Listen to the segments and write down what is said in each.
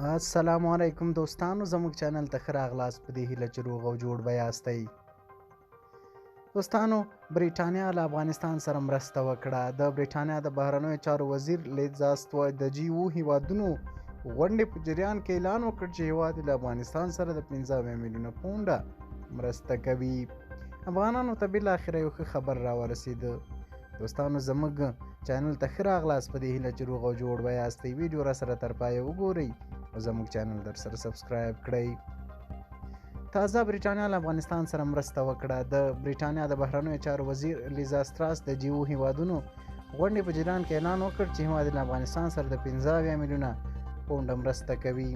السلام علیکم دوستانو، زموږ چینل ته ښه راغلاست. په دې هیله چې روغ او جوړ به یاستئ. دوستانو، بريټانیا له افغانستان سره مرسته وکړه. د بريټانیا د بهرنیو چارو وزیر لیزاستو د G7 هیوادونو غونډې په جریان کې اعلان وکړ چې هیواد له افغانستان سره د 15 میلیونه پونډه مرسته کوي. افغانانو ته بالاخره یو ښه خبر راورسید. دوستانو، زموږ چینل ته ښه راغلاست. په دې هیله چې روغ او جوړ به یاستئ. ویډیو را سره تر پایه وګورئ او زموږ چینل در سره سبسکرایب کړئ. تازه بريټانیا له افغانستان سره مرسته وکړه. د بريټانیا د بهرنیو چارو وزیر لیزاستراس د G7 هیوادونو غونډې په جریان کې اعلان وکړ چې هیواد له افغانستان سره د 15 میلیونه پونډه مرسته کوي.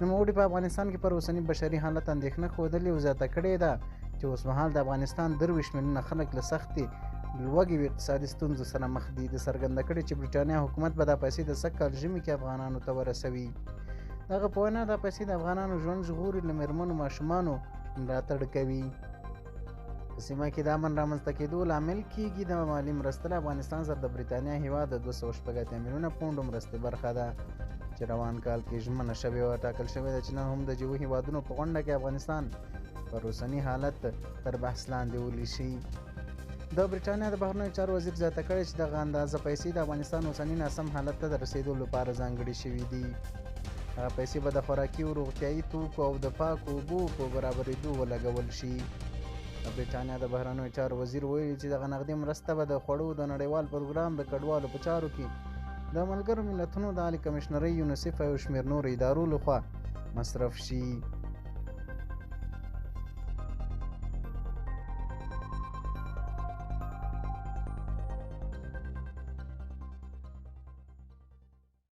نوموړي په افغانستان کې پر اوسني بشري حالت اندېښنه ښودلې او زیاته کړې ده چې اوسمهال د افغانستان 23 میلیونه خلک له سختې لوږې او اقتصادي ستونزو سره مخ دي. د څرګنده کړې چې بريټانیا حکومت به دا پیسې د سږ کال ژمي کې افغانانو ته ورسوي. دغه په وینا دا پیسې د افغانانو ژوند ژغوري، له مېرمنو ماشومانو ملاتړ کوي. په سیمه کې د امن رامنځته کېدو لامل کیږي. د مالي مرسته له افغانستان سره د بريټانیا هیواد د 280 میلیونه پونډو مرستې برخه ده چې روان کال کې ژمنه شوې وه. ټاکل شوې ده چې نن هم د G7 هیوادونو په غونډه کې افغانستان پر اوسني حالت تر بحث لاندې ولشي. د بريټانیا د بهرنیو چارو وزیر زیاته کړې چې دغه اندازه پیسې د افغانستان اوسني ناسم حالت ته د رسېدو لپاره ځانګړې شوي دي. هغه پیسې به د خوراکي او روغتیایي توکو او د پاکو اوبو په برابرېدو ولګول شي. د بريټانیا د بهرنیو چارو وزیر ویلي چې دغه نغدي مرسته به د خوړو د نړیوال پروګرام د کډوالو په چارو کې د ملګرو ملتونو د عالي کمشنرۍ یونیسف او شمېر نورو ادارو لخوا مصرف شي.